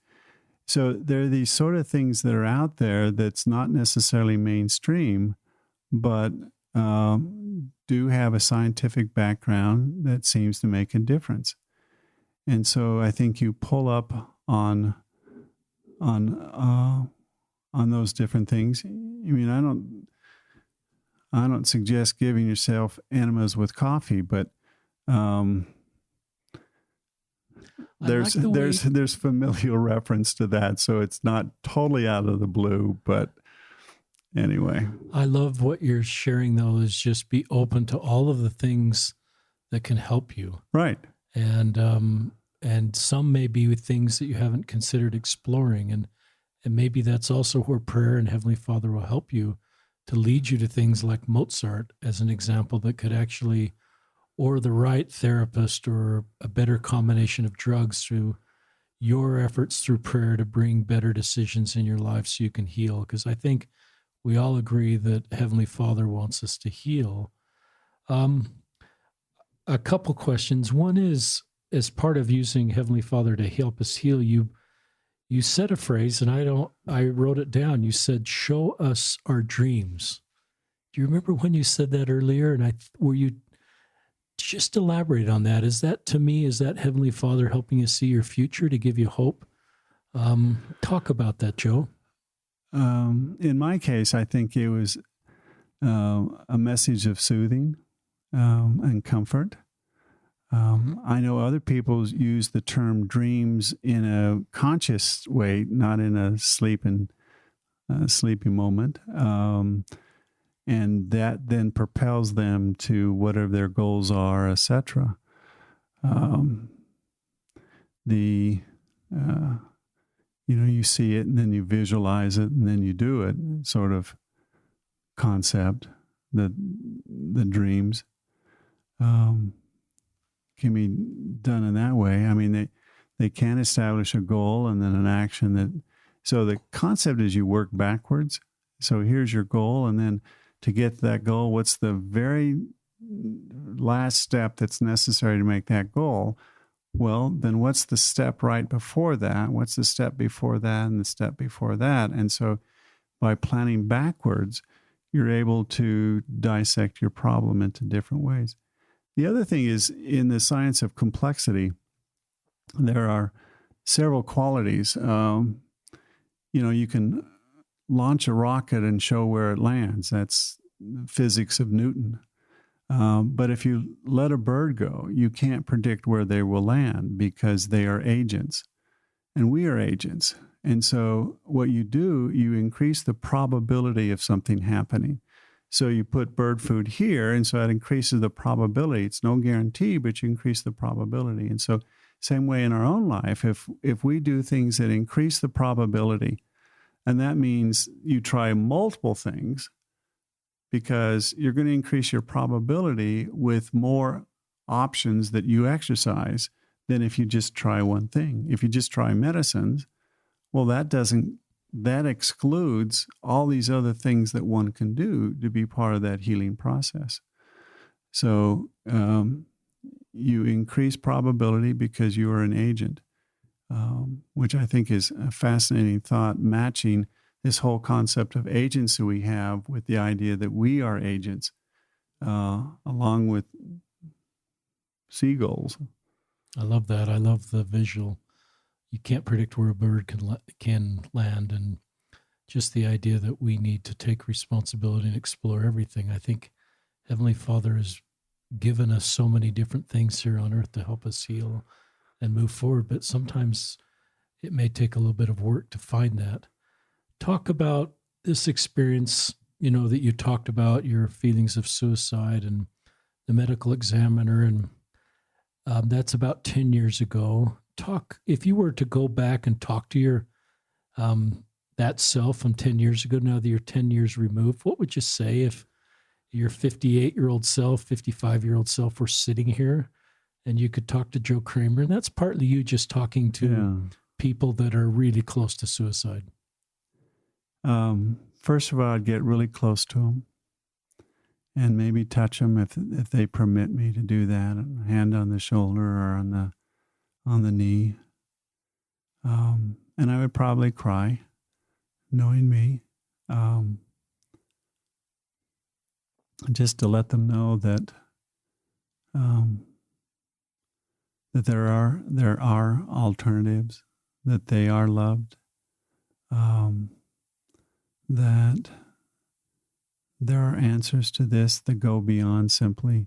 So there are these sort of things that are out there that's not necessarily mainstream, but do have a scientific background that seems to make a difference. And so I think you pull up on those different things. I mean, I don't suggest giving yourself enemas with coffee, but there's familial reference to that, so it's not totally out of the blue. But anyway, I love what you're sharing, though, is just be open to all of the things that can help you, right? And some may be things that you haven't considered exploring, and maybe that's also where prayer and Heavenly Father will help you to lead you to things like Mozart as an example that could actually, or the right therapist, or a better combination of drugs through your efforts through prayer to bring better decisions in your life so you can heal. Because I think we all agree that Heavenly Father wants us to heal. A couple questions. One is, as part of using Heavenly Father to help us heal, you said a phrase, and I wrote it down. You said, "Show us our dreams." Do you remember when you said that earlier? And were you just elaborate on that? Is that, to me, is that Heavenly Father helping you see your future to give you hope? Talk about that, Joe. In my case, I think it was a message of soothing and comfort. I know other people use the term dreams in a conscious way, not in a sleepy moment. And that then propels them to whatever their goals are, etc. You see it and then you visualize it and then you do it, sort of concept, the dreams can be done in that way. I mean, they can establish a goal and then an action so the concept is you work backwards. So here's your goal, and then to get to that goal, what's the very last step that's necessary to make that goal? Well, then what's the step right before that? What's the step before that and the step before that? And so by planning backwards, you're able to dissect your problem into different ways. The other thing is, in the science of complexity, there are several qualities. You can launch a rocket and show where it lands. That's physics of Newton. But if you let a bird go, you can't predict where they will land because they are agents, and we are agents. And so what you do, you increase the probability of something happening. So you put bird food here, and so that increases the probability. It's no guarantee, but you increase the probability. And so same way in our own life, if we do things that increase the probability, and that means you try multiple things, because you're going to increase your probability with more options that you exercise than if you just try one thing. If you just try medicines, well, that excludes all these other things that one can do to be part of that healing process. So you increase probability because you are an agent, which I think is a fascinating thought, matching this whole concept of agency we have with the idea that we are agents, along with seagulls. I love that. I love the visual. You can't predict where a bird can land, and just the idea that we need to take responsibility and explore everything. I think Heavenly Father has given us so many different things here on earth to help us heal and move forward, but sometimes it may take a little bit of work to find that. Talk about this experience, that you talked about, your feelings of suicide and the medical examiner, and that's about 10 years ago. If you were to go back and talk to your that self from 10 years ago, now that you're 10 years removed, what would you say if your 58-year-old self, 55-year-old self were sitting here and you could talk to Joe Cramer? And that's partly you just talking to people that are really close to suicide. First of all, I'd get really close to them and maybe touch them if they permit me to do that, a hand on the shoulder or on the knee. And I would probably cry, knowing me, just to let them know that that there are alternatives, that they are loved, that there are answers to this that go beyond simply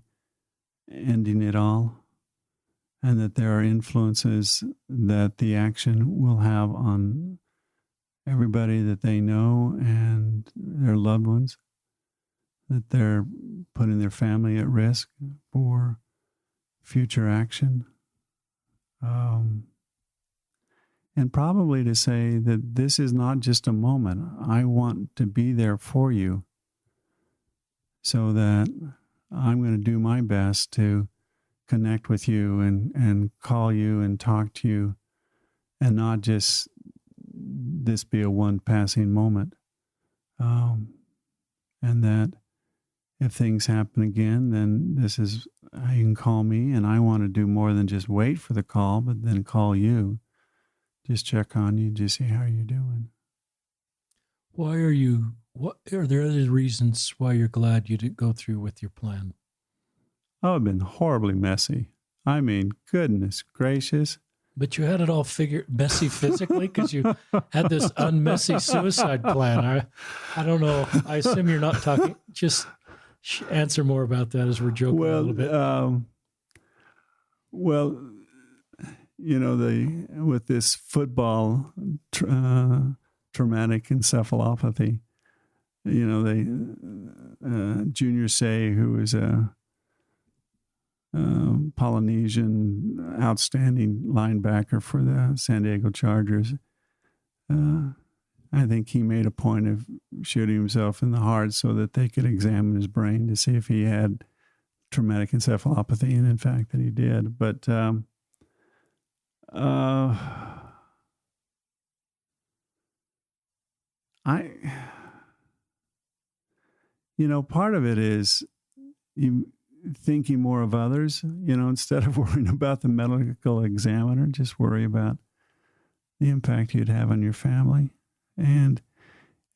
ending it all, and that there are influences that the action will have on everybody that they know and their loved ones, that they're putting their family at risk for future action. And probably to say that this is not just a moment. I want to be there for you, so that I'm going to do my best to connect with you and call you and talk to you, and not just this be a one passing moment. And that if things happen again, then this is how you can call me, and I want to do more than just wait for the call, but then call you. Just check on you, just see how you're doing. What are there other reasons why you're glad you didn't go through with your plan? Oh, it's been horribly messy. I mean, goodness gracious. But you had it all figured messy physically because you had this unmessy suicide plan. I don't know. I assume you're not talking. Just answer more about that as we're joking a little bit. With this football traumatic encephalopathy, Junior Seau, who was a Polynesian outstanding linebacker for the San Diego Chargers, I think he made a point of shooting himself in the heart so that they could examine his brain to see if he had traumatic encephalopathy, and in fact that he did. But part of it is you thinking more of others, instead of worrying about the medical examiner, just worry about the impact you'd have on your family. And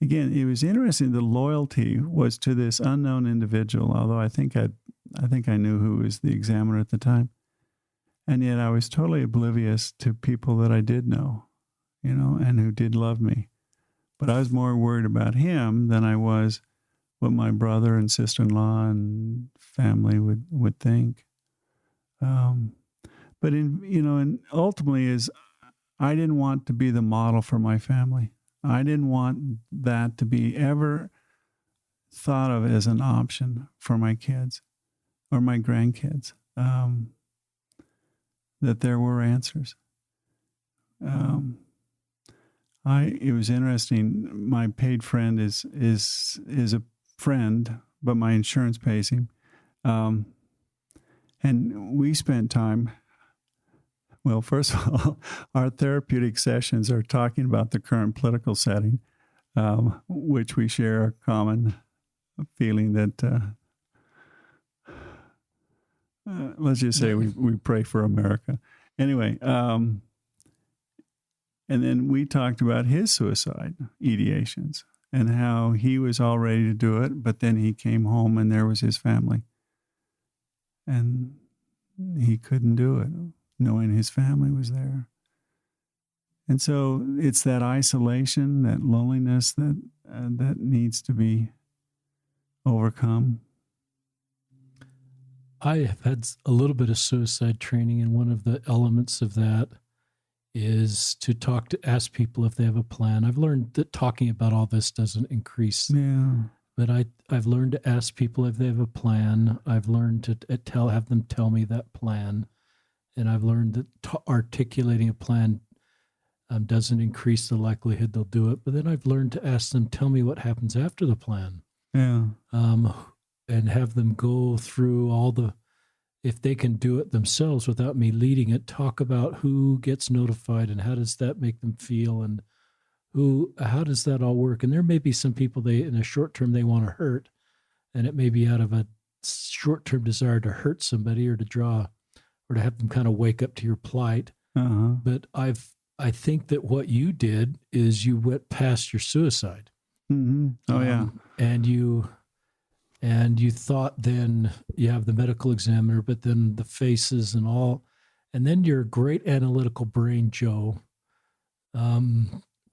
again, it was interesting. The loyalty was to this unknown individual, although I think I knew who was the examiner at the time. And yet I was totally oblivious to people that I did know, and who did love me. But I was more worried about him than I was what my brother and sister-in-law and family would think. But and ultimately is I didn't want to be the model for my family. I didn't want that to be ever thought of as an option for my kids or my grandkids. That there were answers. It was interesting. My paid friend is a friend, but my insurance pays him. And we spent time. Well, first of all, our therapeutic sessions are talking about the current political setting, which we share a common feeling that, let's just say we pray for America. Anyway, and then we talked about his suicide ideations and how he was all ready to do it, but then he came home and there was his family. And he couldn't do it, knowing his family was there. And so it's that isolation, that loneliness that needs to be overcome. I have had a little bit of suicide training, and one of the elements of that is to ask people if they have a plan. I've learned that talking about all this doesn't increase. Yeah. But I've learned to ask people if they have a plan. I've learned to have them tell me that plan. And I've learned that articulating a plan doesn't increase the likelihood they'll do it. But then I've learned to ask them, tell me what happens after the plan. Yeah. And have them go through if they can do it themselves without me leading it, talk about who gets notified and how does that make them feel and how does that all work? And there may be some people in a short term they want to hurt, and it may be out of a short term desire to hurt somebody or to have them kind of wake up to your plight. Uh-huh. But I think that what you did is you went past your suicide. Mm-hmm. Oh yeah. And you thought then you have the medical examiner, but then the faces and all, and then your great analytical brain, Joe,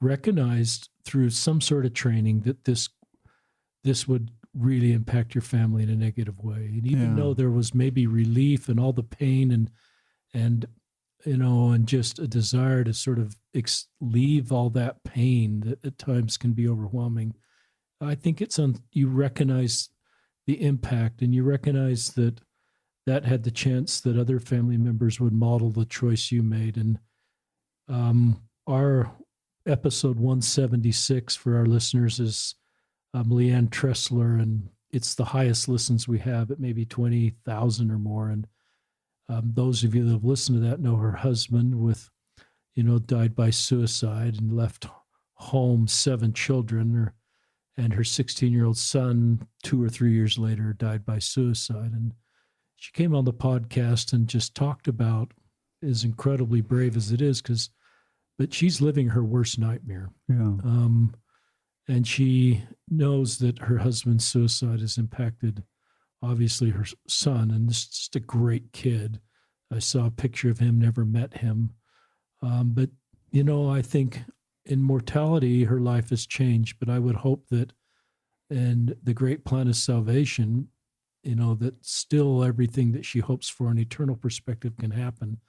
recognized through some sort of training that this would really impact your family in a negative way. And even though there was maybe relief and all the pain and just a desire to sort of leave all that pain that at times can be overwhelming, I think you recognize the impact, and you recognize that had the chance that other family members would model the choice you made. And our episode 176 for our listeners is Leanne Tressler, and it's the highest listens we have at maybe 20,000 or more. And those of you that have listened to that know her husband died by suicide and left home 7 children, and her 16-year-old son 2 or 3 years later died by suicide. And she came on the podcast and just talked about, as incredibly brave as it is, but she's living her worst nightmare. Yeah. And she knows that her husband's suicide has impacted, obviously, her son. And this is just a great kid. I saw a picture of him, never met him. But, I think in mortality, her life has changed. But I would hope that in the great plan of salvation, that still everything that she hopes for an eternal perspective can happen.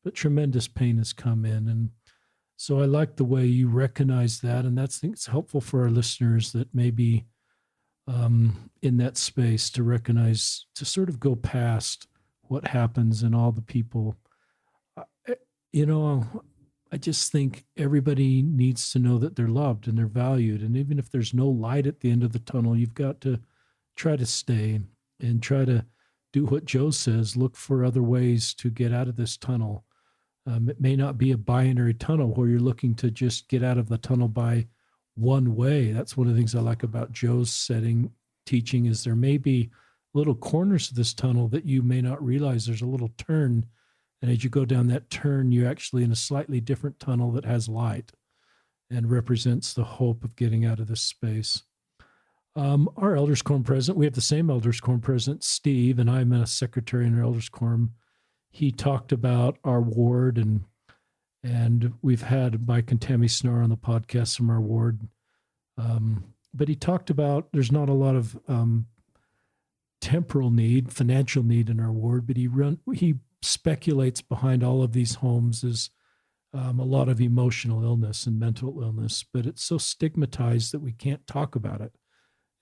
But tremendous pain has come in. And so I like the way you recognize that, and I think it's helpful for our listeners that may be in that space to recognize, to sort of go past what happens and all the people. I just think everybody needs to know that they're loved and they're valued, and even if there's no light at the end of the tunnel, you've got to try to stay and try to do what Joe says, look for other ways to get out of this tunnel. It may not be a binary tunnel where you're looking to just get out of the tunnel by one way. That's one of the things I like about Joe's teaching is there may be little corners of this tunnel that you may not realize there's a little turn. And as you go down that turn, you're actually in a slightly different tunnel that has light and represents the hope of getting out of this space. Our Elders Quorum president, we have the same Elders Quorum president, Steve, and I'm a secretary in our Elders Quorum. He talked about our ward, and we've had Mike and Tammy Snar on the podcast from our ward. but he talked about there's not a lot of temporal need, financial need in our ward, but he speculates behind all of these homes is a lot of emotional illness and mental illness, but it's so stigmatized that we can't talk about it.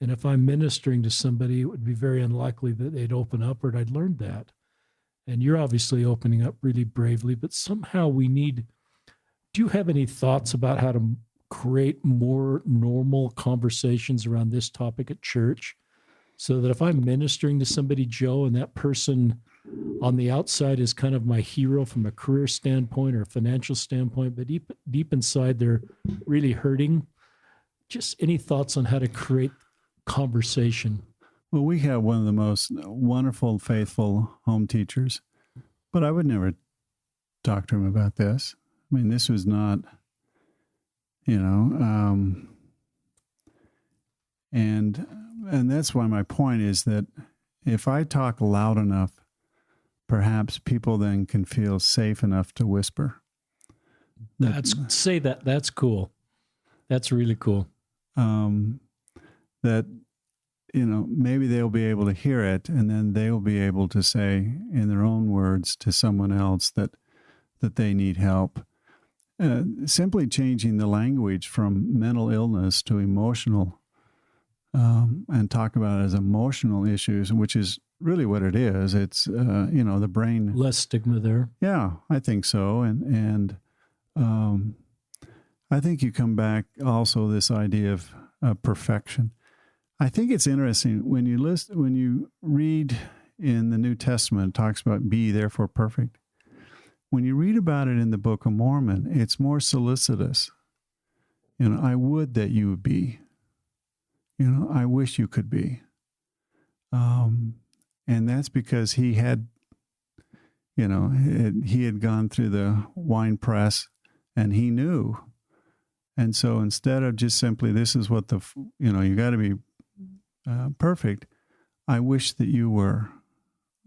And if I'm ministering to somebody, it would be very unlikely that they'd open up or I'd learned that. And you're obviously opening up really bravely, but somehow do you have any thoughts about how to create more normal conversations around this topic at church? So that if I'm ministering to somebody, Joe, and that person on the outside is kind of my hero from a career standpoint or a financial standpoint, but deep inside they're really hurting. Just any thoughts on how to create conversation? Well, we have one of the most wonderful, faithful home teachers, but I would never talk to him about this. I mean, this was not, and that's why my point is that if I talk loud enough, perhaps people then can feel safe enough to whisper. That's cool. That's really cool. That, maybe they'll be able to hear it, and then they'll be able to say in their own words to someone else that they need help. Simply changing the language from mental illness to emotional, and talk about it as emotional issues, which is really what it is. It's, the brain. Less stigma there. Yeah, I think so. And I think you come back also this idea of perfection. I think it's interesting when you read in the New Testament, it talks about be therefore perfect. When you read about it in the Book of Mormon, it's more solicitous. I would that you would be. I wish you could be. And that's because he had gone through the wine press and he knew. And so instead of just simply, this is what you got to be perfect, I wish that you were.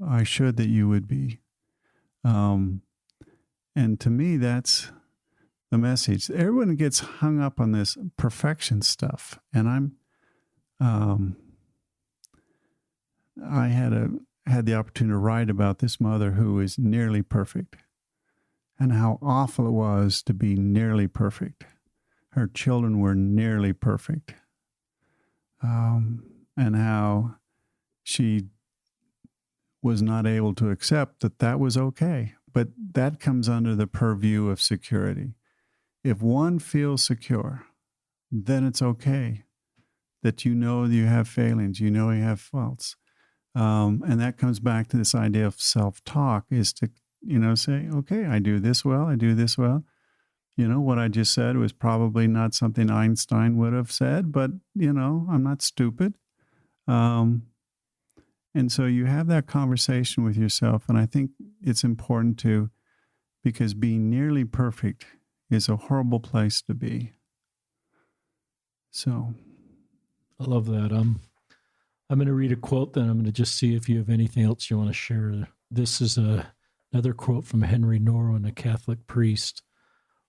I should that you would be. And to me, that's the message. Everyone gets hung up on this perfection stuff. And I had the opportunity to write about this mother who is nearly perfect and how awful it was to be nearly perfect. Her children were nearly perfect. And how she was not able to accept that was okay. But that comes under the purview of security. If one feels secure, then it's okay that you have failings, you have faults. And that comes back to this idea of self-talk is to, say, okay, I do this well, I do this well. What I just said was probably not something Einstein would have said, but, I'm not stupid. And so you have that conversation with yourself. And I think it's important because being nearly perfect is a horrible place to be. So. I love that. I'm going to read a quote, then I'm going to just see if you have anything else you want to share. This is another quote from Henry Norwin, a Catholic priest.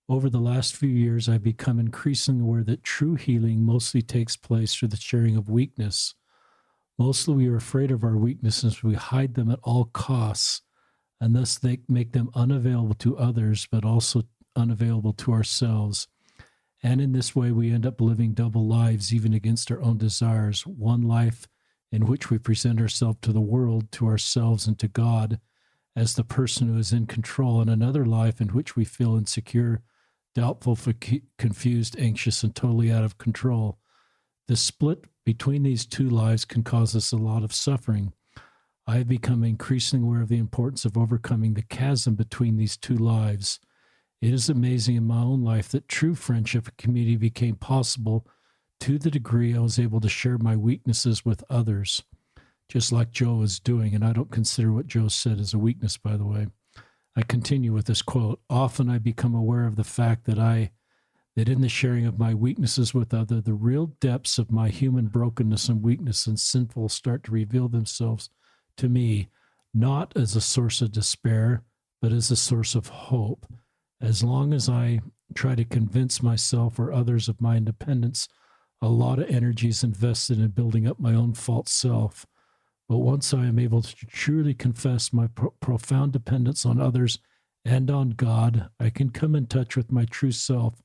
Over the last few years, I've become increasingly aware that true healing mostly takes place through the sharing of weakness. Mostly we are afraid of our weaknesses. We hide them at all costs, and thus they make them unavailable to others, but also unavailable to ourselves. And in this way, we end up living double lives, even against our own desires. One life in which we present ourselves to the world, to ourselves, and to God as the person who is in control, and another life in which we feel insecure, doubtful, confused, anxious, and totally out of control. The split between these two lives can cause us a lot of suffering. I have become increasingly aware of the importance of overcoming the chasm between these two lives. It is amazing in my own life that true friendship and community became possible to the degree I was able to share my weaknesses with others, just like Joe is doing. And I don't consider what Joe said as a weakness, by the way. I continue with this quote. Often I become aware of the fact that in the sharing of my weaknesses with others, the real depths of my human brokenness and weakness and sinful start to reveal themselves to me, not as a source of despair, but as a source of hope. As long as I try to convince myself or others of my independence, A lot of energy is invested in building up my own false self. But once I am able to truly confess my profound dependence on others and on God, I can come in touch with my true self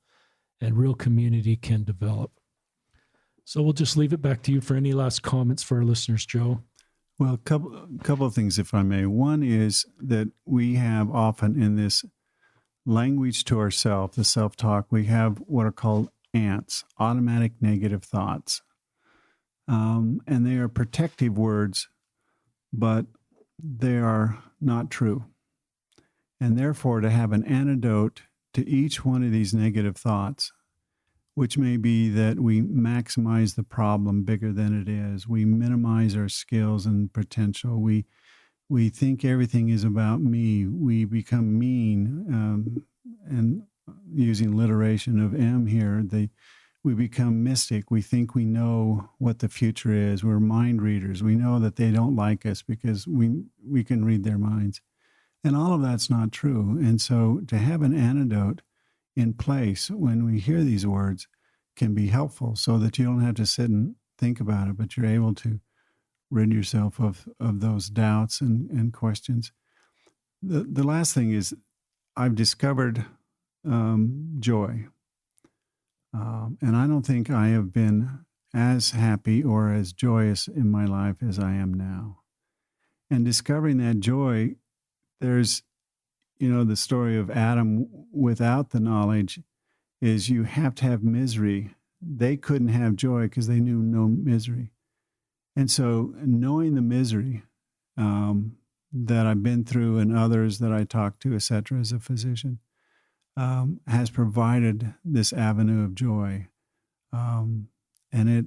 and real community can develop. So we'll just leave it back to you for any last comments for our listeners, Joe. Well, a couple of things, if I may. One is that we have often in this language to ourselves, the self-talk, we have what are called ANTs, automatic negative thoughts. And they are protective words, but they are not true. And therefore, to have an antidote to each one of these negative thoughts, which may be that we maximize the problem bigger than it is, we minimize our skills and potential, we think everything is about me, we become mean, and using alliteration of M here, we become mystic. We think we know what the future is. We're mind readers. We know that they don't like us because we can read their minds. And all of that's not true. And so to have an antidote in place when we hear these words can be helpful so that you don't have to sit and think about it, but you're able to rid yourself of those doubts and questions. The last thing is I've discovered joy. And I don't think I have been as happy or as joyous in my life as I am now. And discovering that joy, there's, the story of Adam without the knowledge is you have to have misery. They couldn't have joy because they knew no misery. And so knowing the misery that I've been through and others that I talk to, et cetera, as a physician, has provided this avenue of joy. And it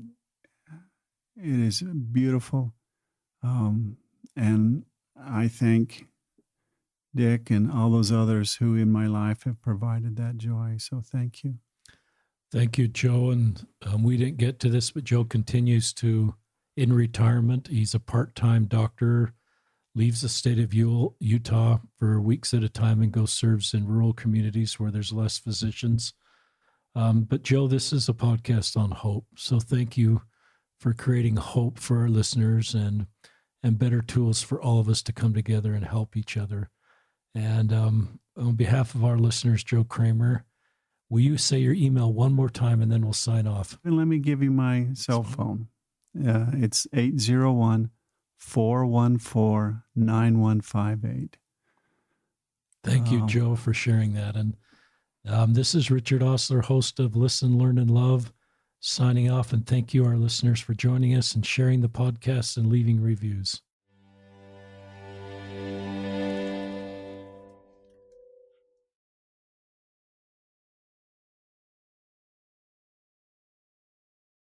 is beautiful. And I thank Dick and all those others who in my life have provided that joy. So thank you. Thank you, Joe. And we didn't get to this, but Joe continues in retirement. He's a part-time doctor, leaves the state of Utah for weeks at a time and goes serves in rural communities where there's less physicians. But Joe, this is a podcast on hope. So thank you for creating hope for our listeners and better tools for all of us to come together and help each other. And on behalf of our listeners, Joe Cramer, will you say your email one more time and then we'll sign off? And let me give you my cell phone. It's 801-414-9158. Thank you, Joe, for sharing that. And this is Richard Ostler, host of Listen, Learn, and Love, signing off. And thank you, our listeners, for joining us and sharing the podcast and leaving reviews.